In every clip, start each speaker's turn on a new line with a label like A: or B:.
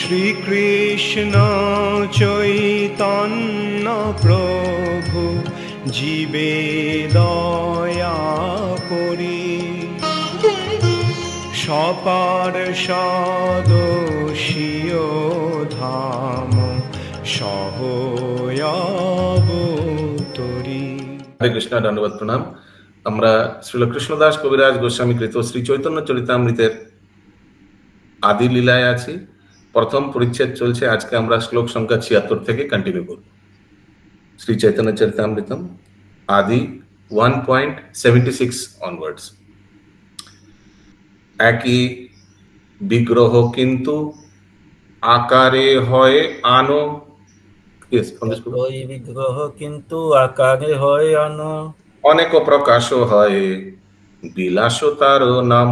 A: শ্রীকৃষ্ণ চৈতন্য প্রভু জীবে দয়া করি, সপার্ষদস্য ধাম সহয়াবতরি।
B: হরে কৃষ্ণ, দণ্ডবত প্রণাম। আমরা শ্রীল কৃষ্ণদাস কবিরাজ গোস্বামী কৃত শ্রী চৈতন্য চরিতামৃতের আদি লীলায় আছি। প্রথম পরিচ্ছেদ চলছে। আজকে আমরা শ্লোক সংখ্যা 76 থেকে কন্টিনিউ করব। শ্রী চৈতন্য চরিতামৃতম আদি 1.76 অনওয়ার্ডস। একই বিগ্রহ কিন্তু আকারে হয় আনো।
C: ওই বিগ্রহ কিন্তু আকারে হয় আনো,
B: অনেক প্রকাশ হয় বিলাস তার নাম।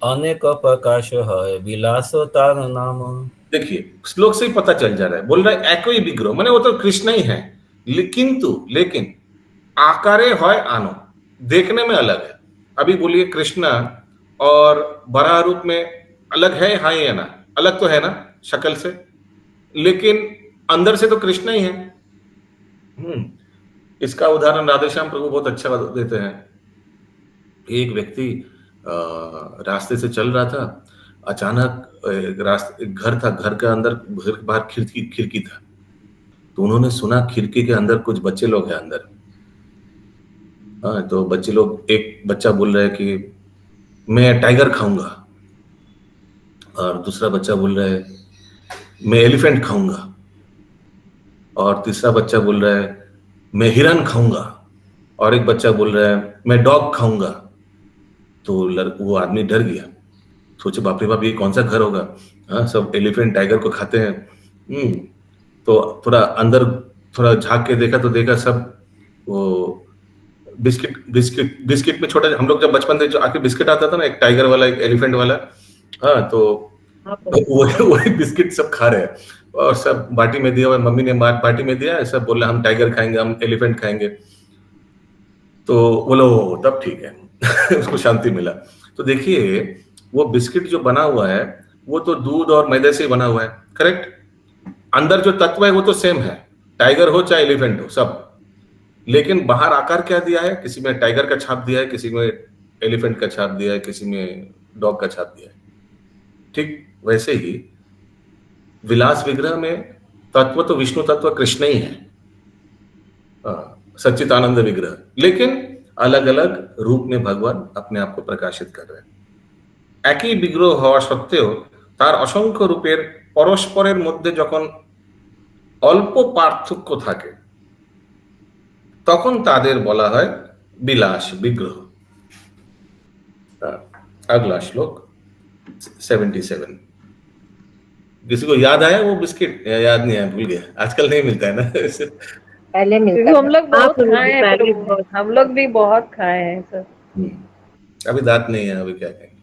C: अनेक प्रकाश है विलास तार नाम।
B: देखिए श्लोक से ही पता चल जा रहा है, बोल रहा है एक ही विग्रह, माने वो तो कृष्ण ही है, लेकिन आकारे है आनो, देखने में अलग है। अभी बोलिए कृष्णा और बराह रूप में अलग है या ना? अलग तो है ना शक्ल से, लेकिन अंदर से तो कृष्ण ही है। इसका उदाहरण राधेश्याम प्रभु बहुत अच्छा देते हैं। एक व्यक्ति रास्ते से चल रहा था, अचानक घर था, घर के अंदर घर के बाहर खिड़की था, तो उन्होंने सुना खिड़की के अंदर कुछ बच्चे लोग हैं अंदर। हाँ, तो बच्चे लोग, एक बच्चा बोल रहा है कि मैं टाइगर खाऊंगा, और दूसरा बच्चा बोल रहा है मैं एलिफेंट खाऊंगा, और तीसरा बच्चा बोल रहा है मैं हिरन खाऊंगा, और एक बच्चा बोल रहा है मैं डॉग खाऊंगा। तो वो आदमी डर गया, सोचे बाप रे बाप ये कौन सा घर होगा, हाँ सब एलिफेंट टाइगर को खाते हैं। तो थोड़ा अंदर थोड़ा झांक के देखा तो देखा सब वो बिस्किट में छोटा, हम लोग जब बचपन थे जो आके बिस्किट आता था ना, एक टाइगर वाला एक एलिफेंट वाला, हाँ तो वही बिस्किट सब खा रहे हैं, और सब बाटी में दिया हुआ, मम्मी ने बाटी में दिया, सब बोला हम टाइगर खाएंगे, हम एलिफेंट खाएंगे। तो बोलो तब ठीक है उसको शांति मिला। तो देखिए वो बिस्किट जो बना हुआ है वो तो दूध और मैदे से बना हुआ है, करेक्ट। अंदर जो तत्व है वो तो सेम है, टाइगर हो चाहे एलिफेंट हो सब, लेकिन बाहर आकार क्या दिया है, किसी में टाइगर का छाप दिया है, किसी में एलिफेंट का छाप दिया है, किसी में डॉग का छाप दिया है। ठीक वैसे ही विलास विग्रह में तत्व तो विष्णु तत्व कृष्ण ही है, सच्चिदानंद विग्रह, लेकिन अलग अलग रूप में भगवान अपने आप को प्रकाशित कर रहे हैं। একই বিগ্রহ হওয়া সত্ত্বেও তার অসংখ্য রূপের পরস্পরের মধ্যে যখন অল্প পার্থক্য থাকে তখন তাদের বলা হয় বিলাস বিগ্রহ। अगला श्लोक 77। किसी को याद आया वो बिस्किट? याद नहीं आया, भूल गया, आजकल नहीं मिलता है ना
D: पहले मिलता
E: हम लोग बहुत खाए हैं, हम लोग भी बहुत खाए हैं सर।
B: अभी दांत नहीं है, अभी क्या कहें।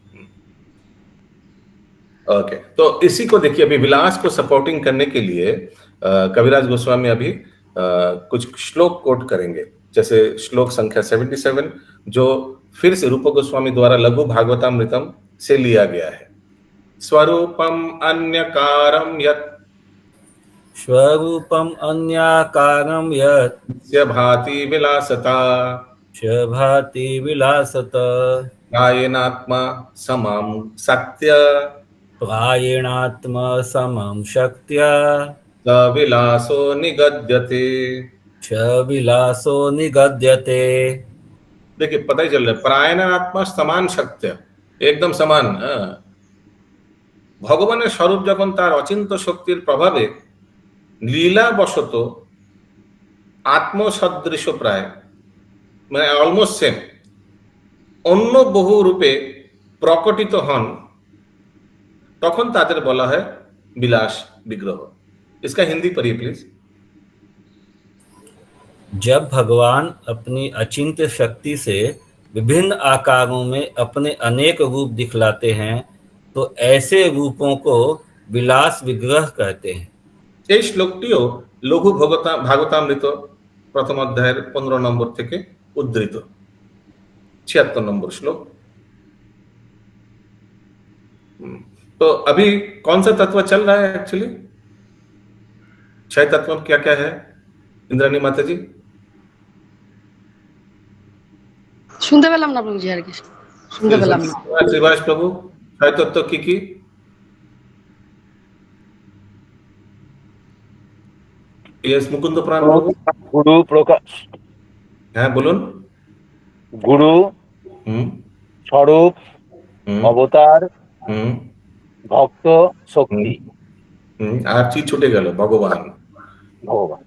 B: ओके, तो इसी को देखिए, अभी विलास को सपोर्टिंग करने के लिए कविराज गोस्वामी अभी कुछ श्लोक कोट करेंगे, जैसे श्लोक संख्या 77 जो फिर से रूप गोस्वामी द्वारा लघु भागवतामृतम से लिया गया है। स्वरूपम अन्यकारम यत्,
C: स्वरूपम अन्याकारम यत्
B: भाति विलासता,
C: भाति विलासता,
B: प्रायेणात्मा समम सत्य,
C: प्रायेणात्मा समं शक्त्या,
B: विलासो निगद्यते,
C: विलासो निगद्यते।
B: देखिए पता ही चल रहा है, प्रायणात्मा समान शक्त्य, एकदम समान। ভগবানের স্বরূপ যখন তার অচিন্ত শক্তির প্রভাবে লীলাবশত আত্মসদৃশ প্রায়, মানে অলমোস্ট সেম, অন্য বহু রূপে প্রকটিত হন, তখন তাদের বলা হয় বিলাস विग्रह। इसका हिंदी पढ़िए प्लीज।
C: जब भगवान अपनी अचिंत्य शक्ति से विभिन्न आकारों में अपने अनेक रूप दिखलाते हैं तो ऐसे रूपों को विलास विग्रह कहते हैं।
B: এই শ্লোকটিও লঘু ভাগবতামৃত প্রথম অধ্যায়ের 15 নম্বর থেকে উদ্ধৃত। 76 নম্বর শ্লোক। तो अभी कौन सा तत्व चल रहा है एक्चुअली? 6 तत्व क्या क्या है इंद्राणी माता जी?
F: শুনতে পেলাম না প্রভুজি আর কি শুনতে পেলাম না
B: श्रीवास प्रभु 6 तत्व की यस मुकुंद प्राण प्रभु
G: गुरु प्रकाश
B: হ্যাঁ বলুন।
G: गुरु
B: হুম
G: स्वरूप
B: হুম
G: अवतार
B: হুম
G: भक्त शक्ति
B: আর चीज छूटे गल भगवान।
G: भगवान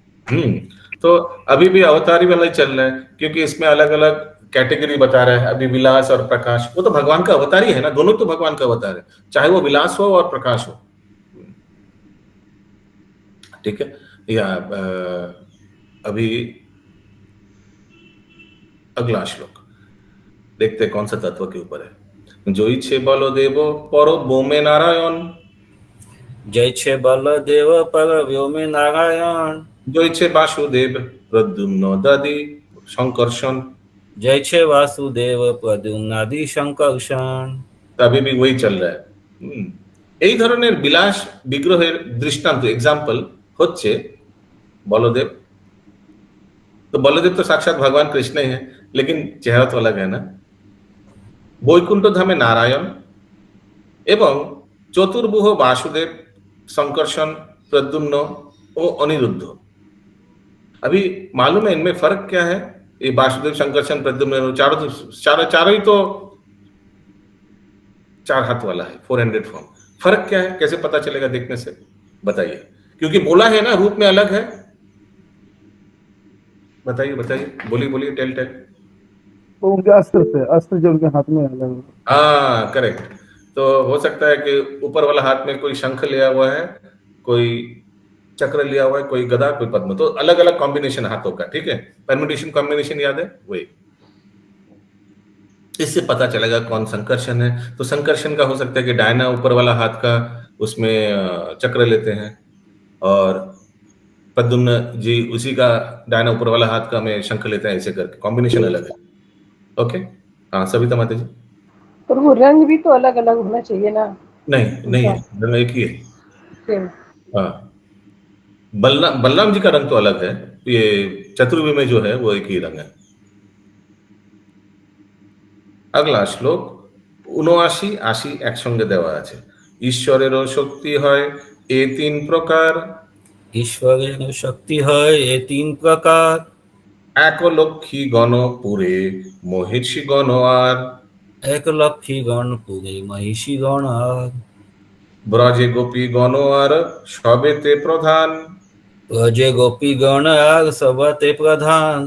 B: तो अभी भी अवतारी वाला ही चल रहा है, क्योंकि इसमें अलग अलग कैटेगरी बता रहा है। अभी विलास और प्रकाश, वो तो भगवान का अवतार ही है ना, दोनों तो भगवान का अवतार है, चाहे वो विलास हो और प्रकाश हो। ठीक है, या अभी अगला श्लोक देखते हैं कौन सा तत्व के ऊपर है। जो इच्छे बलो देवो परो बोमे नारायण,
C: जय छे बलदेव पर व्योमे नारायण,
B: जो इच्छे वासुदेव प्रद्युम्न ददि संकर्षण,
C: जय छे वासुदेव प्रद्युम्नादि संकर्षण।
B: अभी भी वही चल रहा है। এই ধরনের বিলাস বিগ্রহের দৃষ্টান্ত এক্সাম্পল হচ্ছে বলদেব। तो बलदेव तो साक्षात भगवान कृष्ण ही है, लेकिन चेहरा तो अलग है ना। বৈকুণ্ঠ ধামে नारायण एवं चतुर्भुज वासुदेव संकर्षण प्रद्युम्न और अनिरुद्ध। अभी मालूम है इनमें फर्क क्या है? ये वासुदेव संकर्षण प्रद्युम्न चारों ही तो 4 हाथ वाला है, 400 फॉर्म। फर्क क्या है, कैसे पता चलेगा देखने से? बताइए, क्योंकि बोला है ना रूप में अलग है। बताइए बताइए, बोलिए बोलिए, टेल टेल।
H: तो उनके अस्त्र से, अस्त्र जो उनके हाथ में है।
B: हाँ करेक्ट। तो हो सकता है कि ऊपर वाला हाथ में कोई शंख लिया हुआ है, कोई चक्र लिया हुआ है, कोई गदा, कोई पद्म, तो अलग अलग कॉम्बिनेशन हाथों का। ठीक है, परम्यूटेशन कॉम्बिनेशन याद है वही। इससे पता चलेगा कौन संकर्षण है। तो संकर्षण का हो सकता है कि डायना ऊपर वाला हाथ का उसमें चक्र लेते हैं, और प्रद्युम्न जी उसी का डायना ऊपर वाला हाथ का में शंख लेते हैं, ऐसे करके कॉम्बिनेशन अलग है। ओके, हाँ सविता माता जी।
E: प्रभु रंग भी तो अलग अलग होना चाहिए ना?
B: नहीं नहीं है, रंग एक ही है।
E: सेम।
B: हाँ, बलराम जी का रंग तो अलग है, ये चतुर्वेद में जो है वो एक ही रंग है। अगला श्लोक 79 80 একসঙ্গে দেওয়া আছে। ঈশ্বরেরও শক্তি হয় এ 3 প্রকার,
C: ईश्वरेण शक्ति है ये 3 प्रकार,
B: এক লক্ষ্মী গণ পুরে মহিষী গণ আর,
C: एक लक्षी गण पूरे महिषी गण और,
B: ব্রজে গোপী গণ আর সবেতে প্রধান,
C: ब्रजे गोपी गण और सबते प्रधान,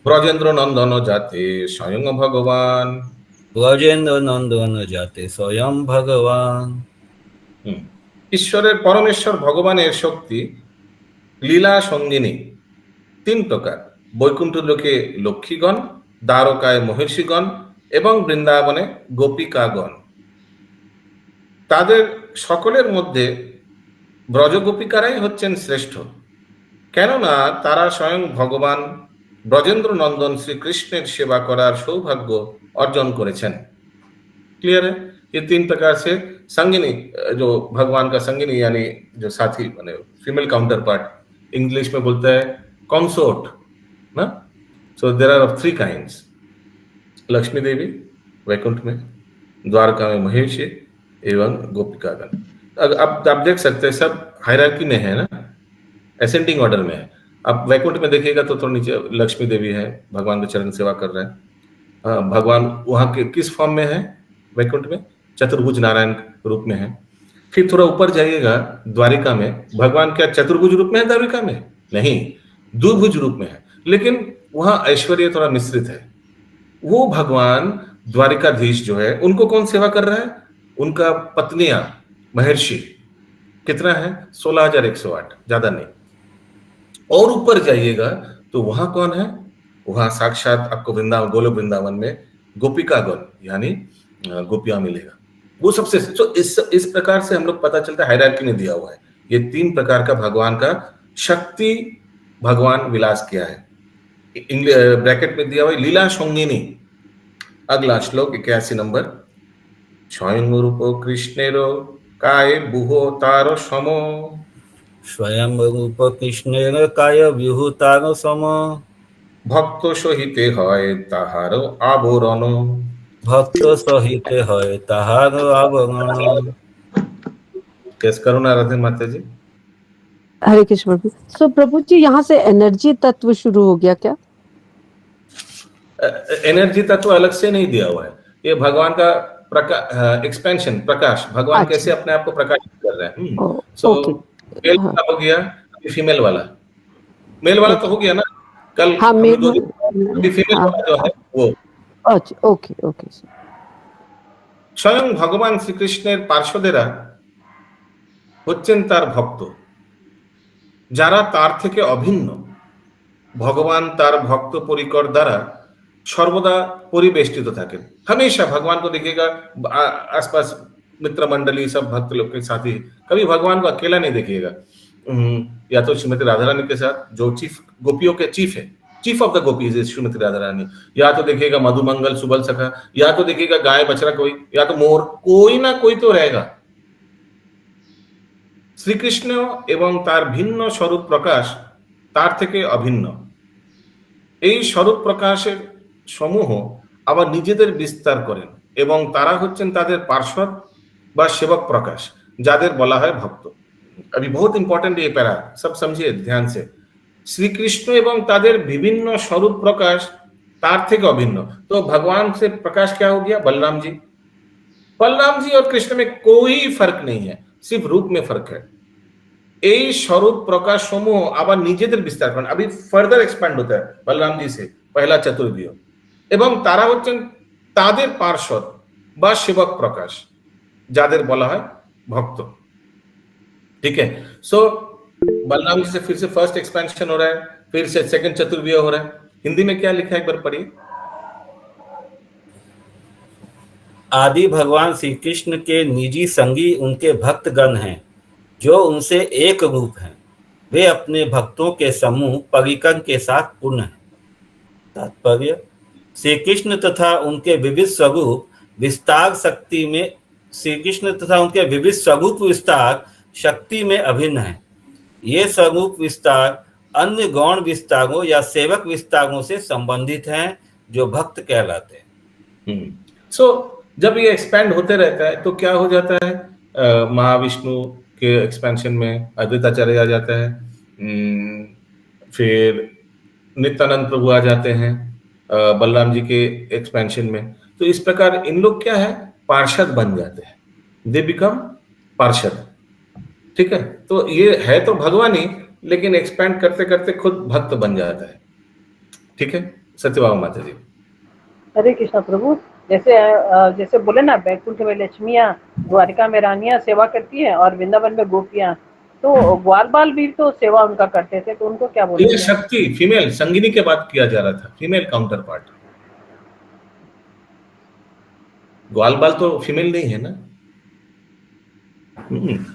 B: ব্রজেন্দ্র নন্দন যাতে স্বয়ং ভগবান।
C: ब्रजेंद्र नंदन जाते स्वयं भगवान।
B: ঈশ্বরের পরমেশ্বর ভগবানের শক্তি লীলা সঙ্গিনী 3 প্রকার। বৈকুণ্ঠ লোকে লক্ষ্মীগণ, দ্বারকায় মহিষীগণ এবং বৃন্দাবনে গোপিকাগণ। তাদের সকলের মধ্যে ব্রজগোপিকারাই হচ্ছেন শ্রেষ্ঠ, কেননা তারা স্বয়ং ভগবান ব্রজেন্দ্র নন্দন শ্রীকৃষ্ণের সেবা করার সৌভাগ্য अर्जन करेছেন। क्लियर है? ये 3 प्रकार से संगिनी, जो भगवान का संगिनी यानी जो साथी माने फीमेल काउंटर पार्ट, इंग्लिश में बोलता है कंसोर्ट ना। So there are of 3 kinds. Lakshmi Devi Vaikuntha में, द्वारका में महेशी एवं गोपिकागण। अब आप देख सकते हैं सब हायरार्की में है ना, असेंडिंग ऑर्डर में है। अब वैकुंठ में देखिएगा तो थोड़ा नीचे लक्ष्मी देवी है, भगवान के चरण सेवा कर रहे हैं। भगवान वहां के किस फॉर्म में है? वैकुंठ में चतुर्भुज नारायण रूप में है। फिर थोड़ा ऊपर जाइएगा द्वारिका में, भगवान क्या चतुर्भुज रूप में है द्वारिका में? नहीं, द्विभुज रूप में है, लेकिन वहां ऐश्वर्य थोड़ा मिश्रित है। वो भगवान द्वारिकाधीश जो है उनको कौन सेवा कर रहा है? उनका पत्नियां महर्षि। कितना है? 16,108, ज्यादा नहीं। और ऊपर जाइएगा तो वहां कौन है? वहां साक्षात आपको वृंदावन, गोलोक वृंदावन में गोपिकागण यानी गोपियां मिलेगा, वो सबसे। तो इस प्रकार से हम लोग पता चलता है हायरार्की में दिया हुआ है। ये 3 प्रकार का भगवान का शक्ति भगवान विलास किया है। ब्रैकेट में दिया हुआ है लीला संगिनी। अगला श्लोक 81 नंबर। स्वयं रूप कृष्णेरो काय बुहो तारो समो
C: स्वयं रूप कृष्णेर काय विहुतार सम
B: भक्त सहिते হয় তাহার আবরণ
C: भक्त सहित है ताहार आवरण।
B: कैसे करुण आराधन माता जी।
I: हरे कृष्ण प्रभु। सो प्रभु जी यहाँ से एनर्जी तत्व शुरू हो गया क्या?
B: एनर्जी तत्व अलग से नहीं दिया हुआ है, ये भगवान का एक्सपेंशन, प्रकाश, भगवान
I: अच्छा।
B: कैसे अपने आप को प्रकाशित कर रहे हैं।
I: ओके।
B: मेल
I: हाँ।
B: वाला हो गया, अभी फीमेल वाला, मेल वाला तो हो गया ना कल।
I: हाँ,
B: हमने
I: मेल
B: दो
I: वाला-
B: अभी फीमेल
I: हाँ।
B: वाला जो है वो
I: अच्छा, ओके ओके सर।
B: স্বয়ং ভগবান শ্রীকৃষ্ণের পার্শ্বদেরা হচ্ছেন তার ভক্ত, যারা তার থেকে অভিন্ন। ভগবান তার ভক্ত পরিকর দ্বারা सर्वदा परिवेष्टित থাকেন। हमेशा भगवान को देखिएगा आसपास मित्र मंडली सब भक्त लोग के साथ ही, कभी भगवान को अकेला नहीं देखिएगा। या तो श्रीमती राधा रानी के साथ, जो चीफ गोपियों के चीफ है, chief of the gopis is Shrimati Radha Rani, या तो देखिएगा मधुमंगल सुबल सखा, या तो देखिएगा गाय बछड़ा कोई, या तो मोर, कोई ना कोई तो रहेगा। শ্রীকৃষ্ণ এবং তার ভিন্ন স্বরূপ প্রকাশ তার থেকে অভিন্ন। এই স্বরূপ প্রকাশের সমূহ আবার নিজেদের বিস্তার করেন এবং তারা হচ্ছেন তাদের পার্শ্বদ বা সেবক প্রকাশ, যাদের বলা হয় ভক্ত। अभी बहुत इंपॉर्टेंट ये पैरा, सब समझिए ध्यान से। श्री कृष्ण एवं ताদের विभिन्न स्वरूप प्रकाश तार থেকে অভিন্ন। तो भगवान से प्रकाश क्या हो गया? बलराम जी। बलराम जी और कृष्ण में कोई फर्क नहीं है, सिर्फ रूप में फर्क है। এই স্বরূপ প্রকাশ সমূহ আবার নিজেদের বিস্তার করেন, अभी फर्दर एक्सपैंड होता है बलराम जी से पहला चतुर्व्यूह, এবং তারা হচ্ছেন তাদের পার্শ্বদ বা সেবক প্রকাশ, যাদের বলা হয় ভক্ত। ठीक है। सो बलराम जी से फिर से फर्स्ट एक्सपेंशन हो रहा है, फिर से सेकंड चतुर्व्यूह हो रहा है। हिंदी में क्या लिखा है एक बार पढ़िए।
C: आदि भगवान श्री कृष्ण के निजी संगी उनके भक्तगण हैं, जो उनसे एक रूप हैं। वे अपने भक्तों के समूह परिकर के साथ पूर्ण हैं। तात्पर्य, श्री कृष्ण तथा उनके विविध स्वरूप विस्तार शक्ति में श्री कृष्ण तथा उनके विविध स्वरूप विस्तार शक्ति में अभिन्न है। ये स्वरूप विस्तार अन्य गौण विस्तारों या सेवक विस्तारों से संबंधित हैं, जो भक्त कहलाते हैं।
B: सो जब ये एक्सपैंड होते रहता है तो क्या हो जाता है? महाविष्णु के एक्सपेंशन में अद्वैताचार्य आ जाता है, फिर नित्यानंद प्रभु आ जाते हैं बलराम जी के एक्सपेंशन में। तो इस प्रकार इन लोग क्या है? पार्षद बन जाते हैं, दे बिकम पार्षद। ठीक है। तो ये है तो भगवान ही, लेकिन एक्सपैंड करते करते खुद भक्त बन जाता है। ठीक है। सत्यभामा माता जी।
E: हरे कृष्णा प्रभु। जैसे बोले ना, बैकुंठ में लक्ष्मियाँ, द्वारिका में रानियाँ सेवा करती हैं और वृंदावन में गोपियाँ, तो ग्वाल बाल भी तो सेवा उनका करते थे, तो उनको क्या बोलते
B: ये शक्ति फीमेल संगिनी के बात किया जा रहा था, फीमेल काउंटर पार्ट। ग्वाल बाल तो फीमेल नहीं है ना,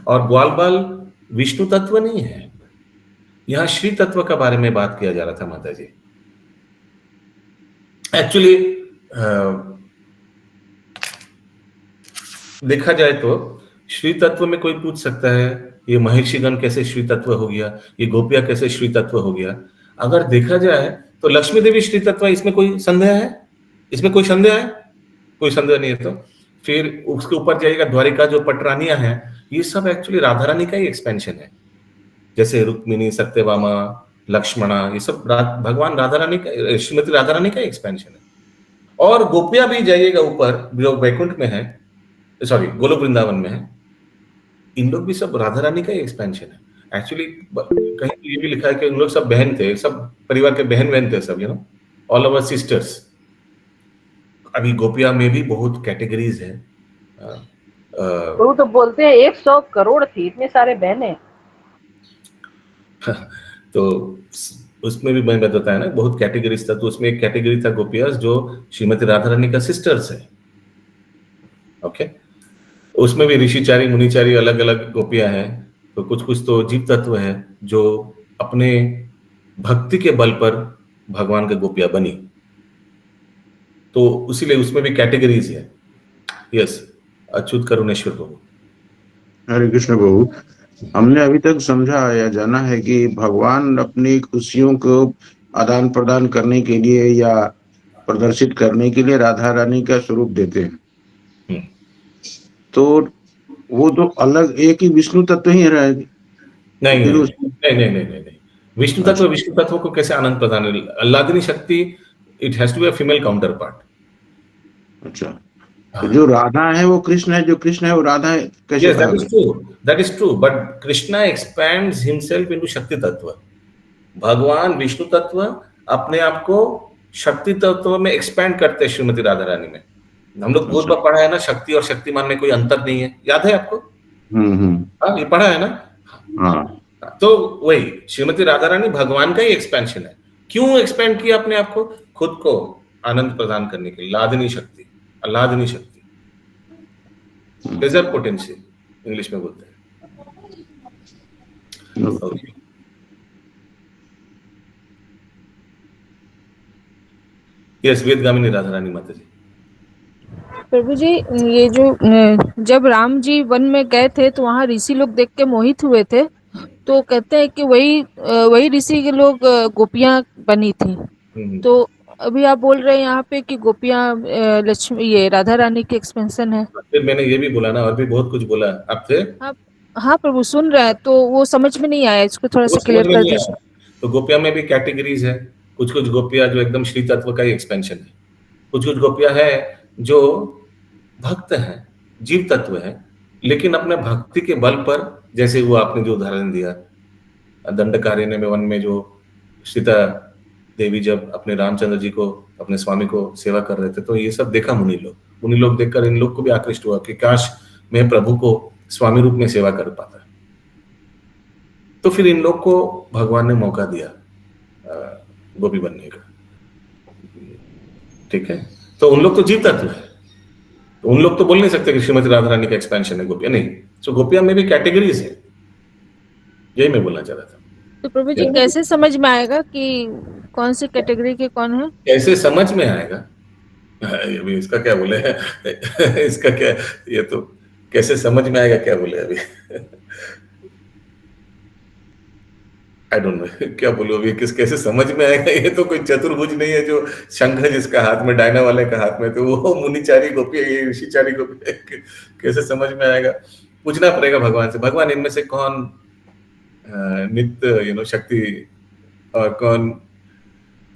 B: और ग्वाल बाल विष्णु तत्व नहीं है। यहाँ श्री तत्व का बारे में बात किया जा रहा था माता जी। एक्चुअली देखा जाए तो श्री तत्व में कोई पूछ सकता है ये महर्षिगण कैसे श्री तत्व हो गया, ये गोपिया कैसे श्री तत्व हो गया। अगर देखा जाए तो लक्ष्मी देवी श्री तत्व, इसमें कोई संदेह है? इसमें कोई संदेह है? कोई संदेह नहीं है। तो फिर उसके ऊपर जाइएगा, द्वारिका जो पटरानियां हैं, ये सब एक्चुअली राधा रानी का ही एक्सपेंशन है। जैसे रुक्मिणी, सत्यभामा, लक्ष्मणा, ये सब भगवान राधा रानी का, श्रीमती राधा रानी का एक्सपेंशन है। और गोपिया भी जाइएगा ऊपर, जो वैकुंठ में है, सॉरी गोलोक वृंदावन में है, इन लोग भी सब राधा रानी का ही एक्सपेंशन है। एक्चुअली कहीं तो ये भी लिखा है कि उन लोग सब बहन थे, सब परिवार के बहन थे सब, you know, all over sisters. अभी गोपिया में भी बहुत कैटेगरीज है।
E: वो तो बोलते हैं 100 करोड़ थी, इतने सारे बहने।
B: तो उसमें भी मैं बताया ना, बहुत कैटेगरीज था। तो उसमें एक कैटेगरी था गोपियास, जो श्रीमती राधा रानी का सिस्टर्स है। ओके। उसमें भी ऋषिचारी, मुनिचारी, अलग अलग गोपियां हैं। तो कुछ कुछ तो जीव तत्व है जो अपने भक्ति के बल पर भगवान के गोपियां बनी, तो उसीलिए उसमें भी कैटेगरीज है। यस, अच्युत करुणेश्वर प्रभु।
J: हरे कृष्ण प्रभु, हमने अभी तक समझा या जाना है कि भगवान अपनी खुशियों को आदान प्रदान करने के लिए या प्रदर्शित करने के लिए राधा रानी का स्वरूप देते हैं। तो वो तो अलग एक ही विष्णु तत्व ही रहेगी।
B: नहीं
J: फिर
B: नहीं
J: उस
B: नहीं नहीं नहीं नहीं नहीं। विष्णु तत्व को कैसे आनंद प्रदान, अल्लादिनी शक्ति, it has to be a female counterpart.
J: अच्छा, तो जो राधा है वो कृष्ण है, जो कृष्ण है वो राधा है, कैसे
B: Yes,
J: कहा
B: that is true. But Krishna expands himself into शक्ति तत्व। भगवान विष्णु तत्व अपने आप को शक्ति तत्व में एक्सपैंड करते हैं श्रीमती राधा रानी में। हम लोग बहुत बार पढ़ा है ना, शक्ति और शक्तिमान में कोई अंतर नहीं है, याद है आपको? हाँ, ये पढ़ा है ना?
J: हाँ।
B: तो वही श्रीमती राधा रानी भगवान का ही एक्सपेंशन है। क्यों एक्सपेंड किया अपने आप को? खुद को आनंद प्रदान करने के लिए। लादिनी शक्ति, अल्लादिनी शक्ति, प्लेजर पोटेंशियल इंग्लिश में बोलते हैं। Okay. Yes, वेदगामिनी राधा रानी माता जी।
K: प्रभु जी, ये जो जब राम जी वन में गए थे तो वहाँ ऋषि लोग देख के मोहित हुए थे, तो कहते हैं कि वही ऋषि के लोग गोपियां बनी थी। तो अभी आप बोल रहे हैं यहाँ पे कि गोपियां लक्ष्मी, ये राधा रानी की एक्सपेंशन है।
B: फिर मैंने ये भी बोला ना, और भी बहुत कुछ बोला आपसे।
K: हाँ प्रभु, सुन रहे हैं, तो वो समझ में नहीं आया, इसको थोड़ा सा क्लियर कर दीजिए।
B: तो गोपियां में भी कैटेगरीज है। कुछ कुछ गोपियां जो एकदम श्री तत्व का ही एक्सपेंशन है, कुछ कुछ गोपियां है जो भक्त हैं, जीव तत्व है, लेकिन अपने भक्ति के बल पर, जैसे वो आपने जो उदाहरण दिया दंडकारण्य में वन में, जो सीता देवी जब अपने रामचंद्र जी को, अपने स्वामी को सेवा कर रहे थे, तो ये सब देखा मुनि लोग देखकर इन लोग को भी आकृष्ट हुआ कि काश मैं प्रभु को स्वामी रूप में सेवा कर पाता। तो फिर इन लोग को भगवान ने मौका दिया गोपी बनने का। ठीक है, तो उन लोग तो जीव तत्व है, तो उन लोग तो बोल नहीं सकते कि श्रीमती राधा रानी का एक्सपेंशन है गोपियां, नहीं। तो गोपियां में भी कैटेगरीज है, यही मैं बोलना चाह रहा था।
K: तो प्रभु जी कैसे समझ में आएगा कि कौन सी कैटेगरी के कौन है?
B: कैसे समझ में आएगा, अभी इसका क्या बोले इसका क्या, ये तो कैसे समझ में आएगा क्या बोले अभी आई डोंट नो क्या बोलूं अभी, कैसे समझ में आएगा। ये तो कोई चतुर्भुज नहीं है जो शंख है जिसका हाथ में, डायना वाले का हाथ में, तो वो मुनिचारी गोपी है, ये ऋषिचारी गोपी है, कैसे समझ में आएगा? पूछना पड़ेगा भगवान से, भगवान इनमें से कौन नित्य शक्ति और कौन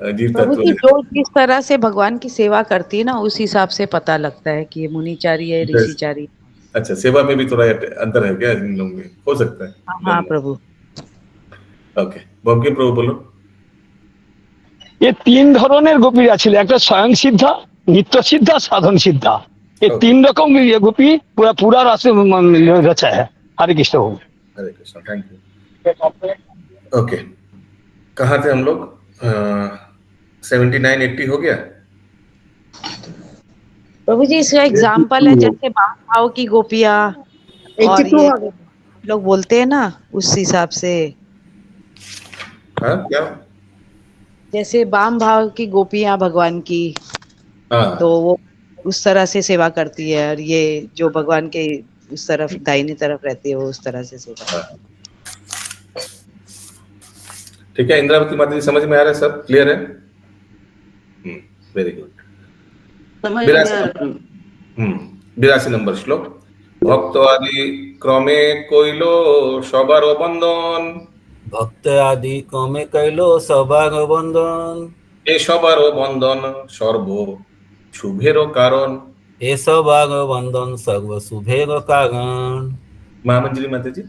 B: जीव तत्व है?
L: जो जिस तरह से भगवान की सेवा करती है ना, उस हिसाब से पता लगता है कि ये मुनिचारी है, ऋषिचारी।
B: अच्छा, सेवा में भी थोड़ा अंतर है क्या इन लोगों में? हो सकता है।
L: हाँ प्रभु।
B: ओके, बंकिम प्रभु बोलो।
M: ये तीन ধরনের গোপীরা ছিল, একটা স্বয়ং সিদ্ধা, নিত্য সিদ্ধা, সাধন সিদ্ধা। ये तीन रकम ये गोपी पूरा रास्ते रचा है। हरे कृष्ण।
B: हरे कृष्ण, थैंक यू। ओके, कहाँ थे हम लोग? 79-80 हो गया
L: प्रभु जी। इसका एग्जाम्पल है जैसे बाम भाव की गोपियां, और ये लोग बोलते हैं ना, उस हिसाब से।
B: हाँ, क्या?
L: जैसे बाम भाव की गोपियां भगवान की, तो वो उस तरह से सेवा करती है, और ये जो भगवान के उस तरफ दाहिनी तरफ रहती है, वो उस तरह से सेवा।
B: ठीक है, इंद्रावती माता जी समझ में आ रहा है? सब क्लियर है? Very good. 82 नंबर श्लोक। भक्त आदि क्रमे कइलो सबार बंधन,
C: भक्त आदि क्रमे कइलो सबार बंधन,
B: ए सबार बंधन सर्व शुभेर कारण,
C: ए सबार बंधन सर्व शुभेर कारण।
B: महामंजरी माता जी।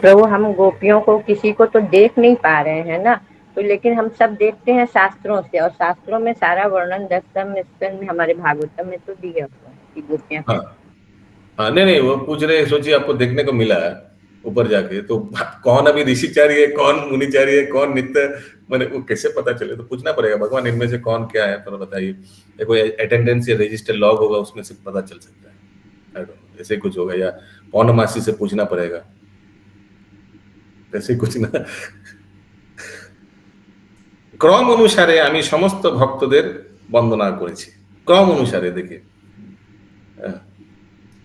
D: प्रभु, हम गोपियों को किसी को तो देख नहीं पा रहे हैं ना, तो लेकिन हम सब देखते हैं शास्त्रों से, और शास्त्रों में सारा वर्णन 10वें स्कंद में, हमारे भागवतम में तो दिया हुआ है कि गोपियां।
B: हाँ, नहीं, वो पूछ रहे, सोचिए आपको देखने को मिला है ऊपर जाके, तो कौन अभी ऋषिचारी है, कौन मुनिचारी है, कौन नित्य, मैंने वो कैसे पता चले? तो पूछना पड़ेगा भगवान इनमें से कौन क्या है, तो बताइए। कोई अटेंडेंस या रजिस्टर लॉग होगा, उसमें से पता चल सकता है, आई डोंट नो, ऐसे कुछ होगा, या पौर्णमासी से पूछना पड़ेगा, ऐसे कुछ ना। क्रम अनुसारे आमी समस्त भक्तদের বন্দনা করেছি, क्रम अनुसारे देखिए।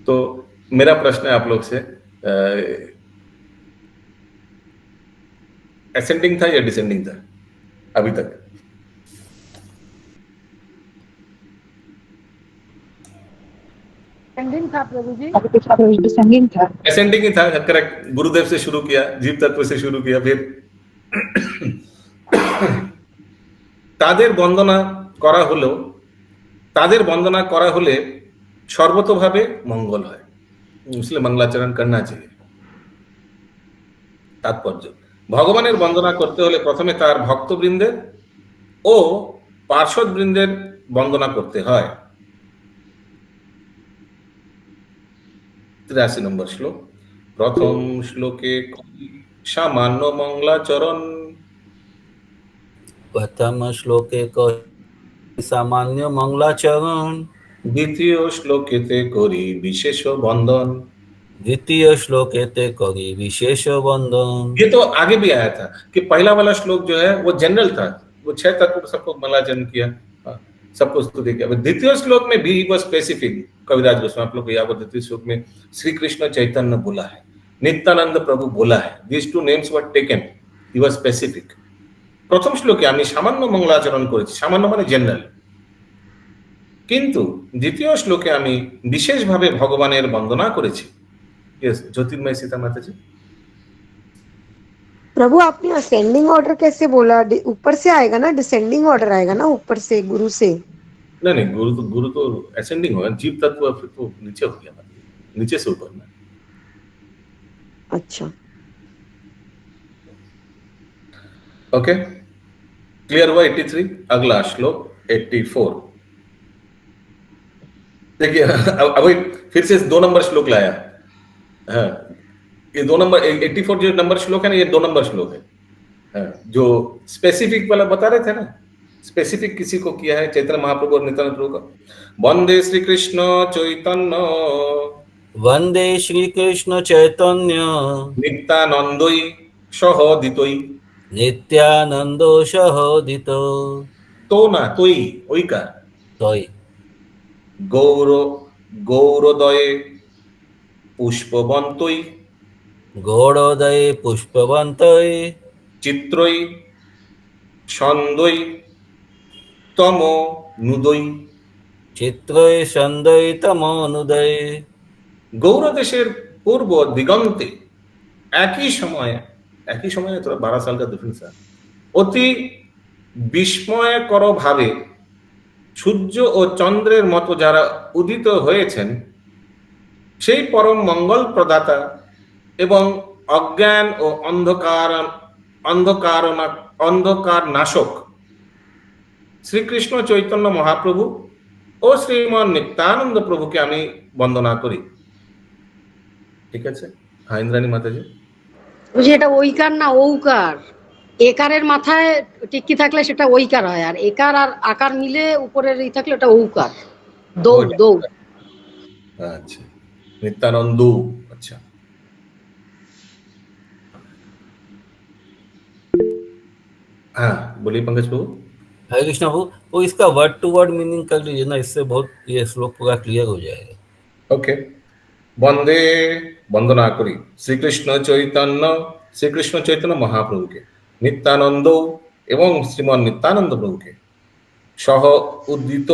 B: तो मेरा प्रश्न है आप लोग से, असेंडिंग था या डिसेंडिंग था अभी तक?
K: एंडिंग था प्रभु जी।
B: असेंडिंग ही था, करेक्ट। गुरुदेव से शुरू किया, जीव तत्व से शुरू किया, फिर তাদের বন্দনা করা হলো, তাদের বন্দনা করা হলে সর্বতোভাবে মঙ্গল হয়, इसलिए मंगलाचरण करना चाहिए। তাৎপর্য, ভগবানের বন্দনা করতে হলে প্রথমে তার ভক্তবৃন্দের ও পার্শ্বদবৃন্দের বন্দনা করতে হয়। 83 নম্বর শ্লোক। প্রথম শ্লোকে সামান্য মঙ্গলাচরণ,
C: प्रथम श्लोके सामान्य मंगलाचरण,
B: দ্বিতীয় শ্লোকেতে করি বিশেষ বন্দন।
C: द्वितीय श्लोके ते करी विशेष वंदन।
B: ये तो आगे भी आया था कि पहला वाला श्लोक जो है वो जनरल था, वो 6 तत्व सबको मंगलाचरण किया, सबको स्तुति किया। द्वितीय श्लोक में भी वो स्पेसिफिक, कविराज गोस्वामी आप लोग को याद हो, द्वितीय श्लोक में श्री कृष्ण चैतन्य बोला है, नित्यानंद प्रभु बोला है, these two names were taken, he was specific। প্রথম শ্লোকে আমি সামান্য মঙ্গলাচরণ করেছি, সামান্য মানে জেনারেল, কিন্তু দ্বিতীয় শ্লোকে আমি বিশেষভাবে ভগবানের বন্দনা করেছি। यस, ज्योतिर्मय सीता माता जी।
I: प्रभु आपने असेंडिंग ऑर्डर कैसे बोला? ऊपर से आएगा ना, डिसेंडिंग ऑर्डर आएगा ना ऊपर से, गुरु से।
B: नहीं, गुरु तो असेंडिंग होगा, जीव तत्व फिर तो नीचे हो गया, नीचे से ऊपर में।
I: अच्छा,
B: ओके, क्लियर हुआ 83। अगला श्लोक 84। देखिए अभी फिर से 2 नंबर श्लोक लाया। हाँ, ये 2 नंबर 84 जो नंबर श्लोक है ना, ये 2 नंबर श्लोक है। हाँ, जो स्पेसिफिक वाला बता रहे थे ना, स्पेसिफिक किसी को किया है, चैतन्य महाप्रभु और नित्यानंद प्रभु का। वंदे श्री कृष्ण चैतन्य,
C: वंदे श्री कृष्ण चैतन्य,
B: नित्यानंदोई सहोदितोई,
C: नित्यानंदो सहोदितो,
B: तो ना तोई, ओई का
C: तोय,
B: गौरोदये पुष्पवन्तोई,
C: गौड़ोदय पुष्पवन्तोय,
B: चित्रोई छन्दोई तमो नुदोई,
C: चित्रोय छन्दोय तमोनुदय।
B: গৌর দেশের পূর্ব দিগন্তে একই সময়ে थोड़ा 12 साल का डिफरेंस है, অতি বিস্ময়কর ভাবে সূর্য ও চন্দ্রের মতো যারা উদিত হয়েছেন, সেই পরম মঙ্গল প্রদাতা এবং অজ্ঞান ও অন্ধকার নাশক শ্রীকৃষ্ণ চৈতন্য মহাপ্রভু ও শ্রীমান নিত্যানন্দ প্রভুকে আমি বন্দনা করি। ঠিক আছে? হ্যাঁ, ইন্দ্রাণী মাতাজি।
F: বুঝি এটা ওইকার না ঔকার, একারের মাথায় টিক্কি থাকলে সেটা ওইকার হয়, আর একার আর আকার মিলে উপরের ই থাকলে ওটা ঔকার। দৌড় দৌড়।
B: আচ্ছা, নিত্যানন্দ। अच्छा, हाँ बोलिए पंकज प्रभु।
C: हरे कृष्ण प्रभु, वो इसका वर्ड टू वर्ड मीनिंग कर लीजिए ना, इससे बहुत ये श्लोक पूरा क्लियर हो जाएगा।
B: ओके, वंदे वंदना करी श्रीकृष्ण चैतन्य महाप्रभुके, नित्यानंद एवं श्रीमान नित्यानंद प्रभुके, सह उदित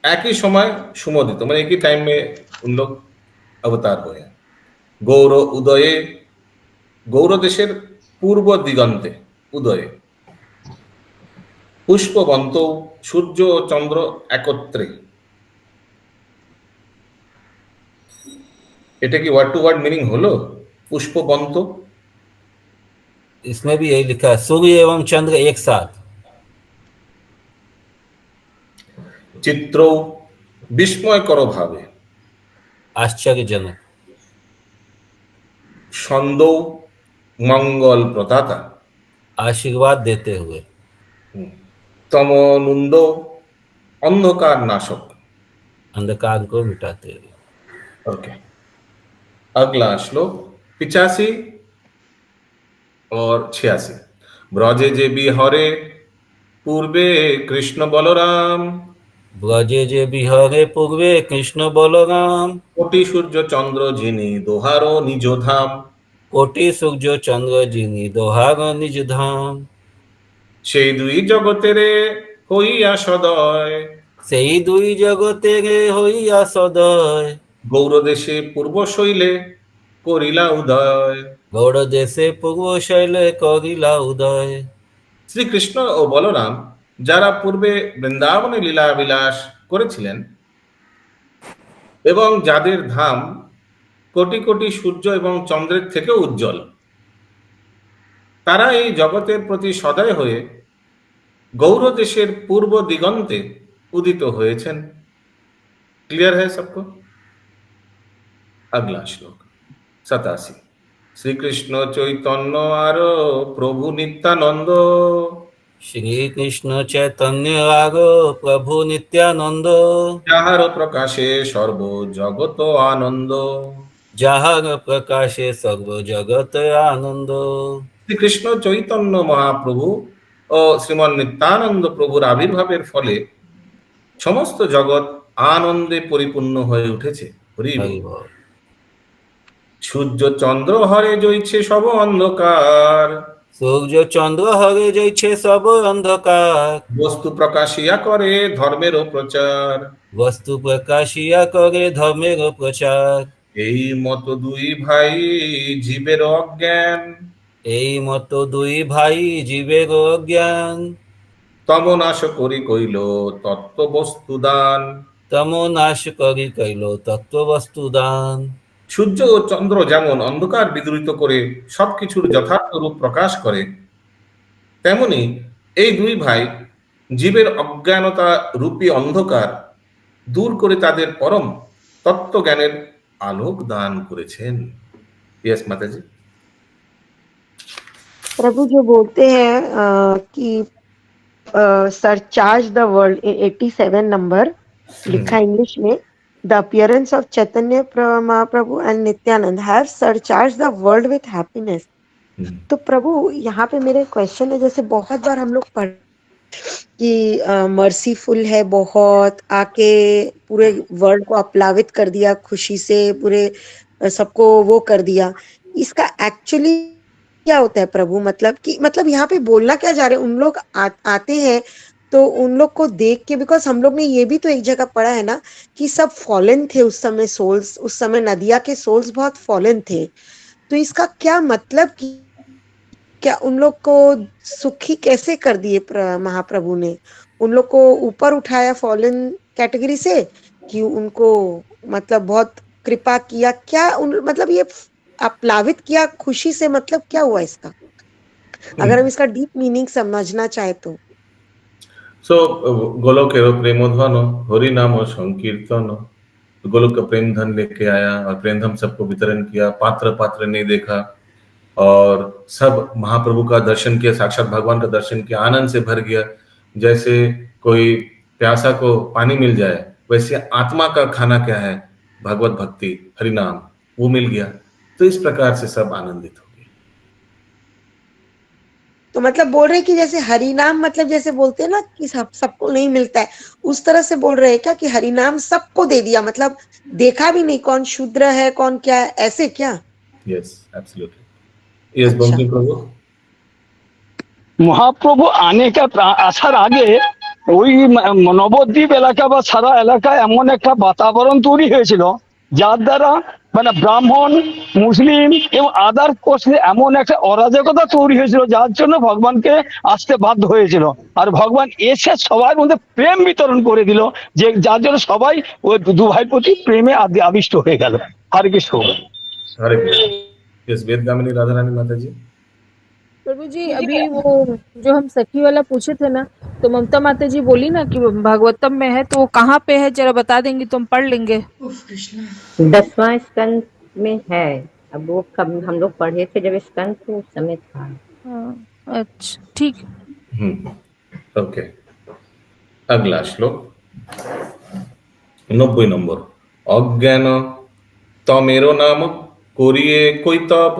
B: एक ही समय सुमोदित, मतलब एक ही टाइम में उन लोग अवतार हुए हैं। गौर उदये, गौर देशेर पूर्व दिगंते उदये, पुष्पवंत सूर्य और चंद्र एकत्रे। এটা কি ওয়ার্ড টু ওয়ার্ড মিনিং হলো পুষ্পবন্ত?
C: इसमें भी यही लिखा है, सूर्य एवं चंद्र एक साथ।
B: चित्र विस्मयकर भावे,
C: आश्चर्यजनक।
B: छंद मंगल प्रदाता,
C: आशीर्वाद देते हुए।
B: तमोनुंद अंधकार नाशक,
C: अंधकार को मिटाते हुए।
B: ओके, अगला श्लोक 85 और 86। ब्रजे जे बिहरे पूर्वे कृष्ण बलराम,
C: ব্রজে যে বিহরে পূর্বে কৃষ্ণ বলরাম,
B: কোটি সূর্য চন্দ্র যিনি দোহারো নিজ ধাম,
C: কোটি সূর্য চন্দ্র যিনি দোহার নিজ ধাম,
B: সেই দুই জগতেরে হইয়া সদয়,
C: সেই দুই জগতের হইয়া সদয়,
B: গৌরদেশে পূর্ব শৈলে করিলা উদয়।
C: গৌড় দেশে পূর্ব শৈলে করিলা উদয়।
B: শ্রীকৃষ্ণ ও বলরাম যারা পূর্বে বৃন্দাবনে লীলা বিলাস করেছিলেন এবং যাদের ধাম কোটি কোটি সূর্য এবং চন্দ্রের থেকে উজ্জ্বল, তারা এই জগতের প্রতি সদয় হয়ে গৌরদেশের পূর্ব দিগন্তে উদিত হয়েছেন। क्लियर है सबको? अगला श्लोक 87। श्री कृष्ण चैतन्य और प्रभु नित्यानंद,
C: শ্রীকৃষ্ণ চৈতন্য আগ প্রভু নিত্যানন্দ,
B: যাহার প্রকাশে সর্ব জগত আনন্দ।
C: যাহার প্রকাশে সর্ব জগত আনন্দ।
B: শ্রীকৃষ্ণ চৈতন্য মহাপ্রভু ও শ্রীমন নিত্যানন্দ প্রভুর আবির্ভাবের ফলে সমস্ত জগৎ আনন্দে পরিপূর্ণ হয়ে উঠেছে। হরি বল। সূর্য চন্দ্র হরে জইছে সব অন্ধকার,
C: সূর্য চন্দ্র হরে যাইছে সব অন্ধকার,
B: বস্তু প্রকাশিয়া করে ধর্মের প্রচার,
C: বস্তু প্রকাশিয়া করে ধর্মের প্রচার।
B: এই মত দুই ভাই জীবের অজ্ঞান,
C: এই মতো দুই ভাই জীবের অজ্ঞান,
B: তম নাশ করি কইল তত্ত্ব বস্তু দান।
C: তম নাশ করি কইল তত্ত্ব বস্তু দান।
B: সূর্য ও চন্দ্র যেমন অন্ধকার বিদূরিত করে সবকিছুর যথার্থ রূপ প্রকাশ করে, তেমনি এই দুই ভাই জীবের অজ্ঞানতা রূপী অন্ধকার দূর করে তাদের পরম তত্ত্বজ্ঞানের আলোক দান করেছেন। यस माताजी।
N: प्रभु जो बोलते हैं कि सरचार्ज द वर्ल्ड 87 नंबर लिखा इंग्लिश में, the appearance of Chaitanya Mahaprabhu and Nityanand have surcharge the world with happiness. तो प्रभु यहाँ पे मेरे क्वेश्चन है, जैसे बहुत बार हम लोग पढ़ कि मर्सीफुल है बहुत, आके पूरे वर्ल्ड को अपलावित कर दिया, खुशी से पूरे सबको वो कर दिया। इसका एक्चुअली क्या होता है प्रभु? मतलब यहाँ पे बोलना क्या जा रहे हैं? उन लोग आते हैं तो उन लोग को देख के, बिकॉज हम लोग ने ये भी तो एक जगह पढ़ा है ना कि सब फॉलन थे उस समय, सोल्स उस समय नदिया के सोल्स बहुत फॉलन थे। तो इसका क्या मतलब कि क्या उन लोग को सुखी कैसे कर दिए महाप्रभु ने? उन लोग को ऊपर उठाया फॉलन कैटेगरी से कि उनको मतलब बहुत कृपा किया क्या? मतलब ये अपलावित किया खुशी से, मतलब क्या हुआ इसका, अगर हम इसका डीप मीनिंग समझना चाहे तो?
B: सो गोलोकेरो प्रेमोधन हरि नाम संकीर्तन, गोलोक का प्रेम धन लेके आया और प्रेम धन सबको वितरण किया, पात्र पात्र नहीं देखा और सब महाप्रभु का दर्शन किया, साक्षात भगवान का दर्शन किया, आनंद से भर गया। जैसे कोई प्यासा को पानी मिल जाए, वैसे आत्मा का खाना क्या है? भगवत भक्ति, हरि नाम, वो मिल गया। तो इस प्रकार से सब आनंदित हो गए।
N: तो मतलब बोल रहे कि जैसे हरि नाम, मतलब जैसे बोलते हैं ना कि सबको नहीं मिलता है, उस तरह से बोल रहे हैं क्या कि हरि नाम सबको दे दिया, मतलब देखा भी नहीं कौन शूद्र है कौन क्या है, ऐसे क्या?
B: Yes absolutely. यस बंकिम प्रभु।
M: মহাপ্রভু আসার আগে ওই নবদ্বীপ এলাকা বা সারা এলাকায় এমন একটা বাতাবরণ তৈরি হয়েছিল যার দ্বারা মানে ব্রাহ্মণ, মুসলিম এবং আদার কোর্সে এমন একটা অরাজকতা তৈরি হয়েছিল যার জন্য ভগবানকে আসতে বাধ্য হয়েছিল। আর ভগবান এসে সবার মধ্যে প্রেম বিতরণ করে দিল, যে যার জন্য সবাই ওই দু ভাইয়ের প্রতি প্রেমে আবিষ্ট হয়ে গেল। হরে কৃষ্ণ।
B: हरे कृष्ण। यस वेदगामिनी राधा रानी माता जी।
K: प्रभु जी अभी वो जो हम सखी वाला पूछे थे ना, तो ममता माता जी बोली ना कि भागवतम में है, तो वो कहाँ पे है जरा बता देंगी तो हम पढ़ लेंगे।
D: 10वां स्कंद में है। अब वो कब हम लोग पढ़े थे जब स्कंद तो उस समय था।
K: अच्छा ठीक।
B: ओके अगला श्लोक 90 नंबर। अज्ञान तमेरो नाम करिए कोई तब,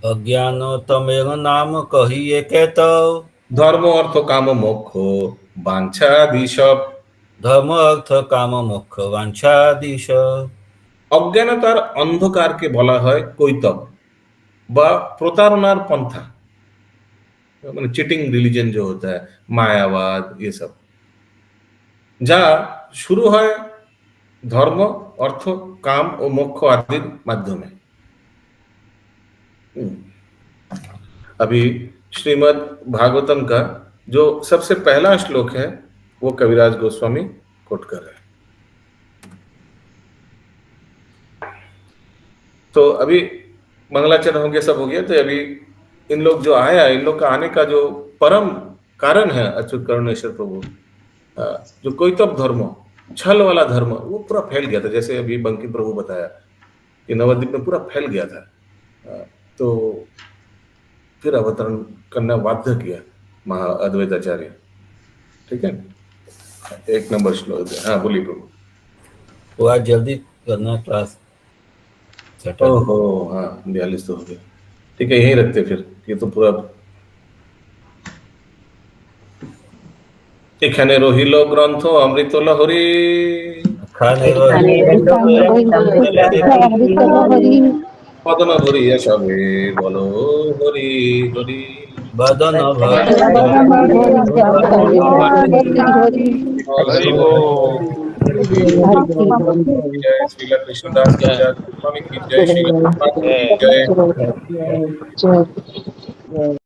C: अज्ञान तमेरो नाम कहिए के तब,
B: धर्म अर्थ काम मोक्ष वांछा आदि सब,
C: ধর্ম অর্থ কাম মোক্ষ বাঞ্ছাদিশ।
B: অজ্ঞানতার অন্ধকারকে বলা হয় কৈতব বা প্রতারণার পন্থা, মানে চিटिंग रिलीजन जो होता है, मायावाद, ये सब, যা শুরু হয় ধর্ম, অর্থ, কাম ও মোক্ষ आदिर माध्यमे। अभी श्रीमद् भागवतम का जो सबसे पहला श्लोक है वो कविराज गोस्वामी कोट कर रहे हैं। तो अभी मंगलाचरण हो गया, सब हो गया। तो अभी इन लोग जो आया, इन लोग का आने का जो परम कारण है अच्युत करुणेश्वर प्रभु, जो कोई धर्म, छल वाला धर्म, वो पूरा फैल गया था। जैसे अभी बंकिम प्रभु बताया कि नवद्वीप में पूरा फैल गया था, तो फिर अवतरण करना बाध्य किया महा अद्वैताचार्य। ठीक है, 1 नंबर श्लोक। हाँ बोलिए प्रभु।
C: तो आज जल्दी करना क्लास।
B: ओहो हाँ, 42 तो हो गया। ठीक है, यहीं रखते फिर, ये तो पूरा এখানে রহিল গ্রন্থ অমৃত লহরী, বদন ভরিয়া সবে বলো হরি হরি,
C: বদন
B: जय श्री कृष्णदास की जय, स्वामी की जय, श्री जय।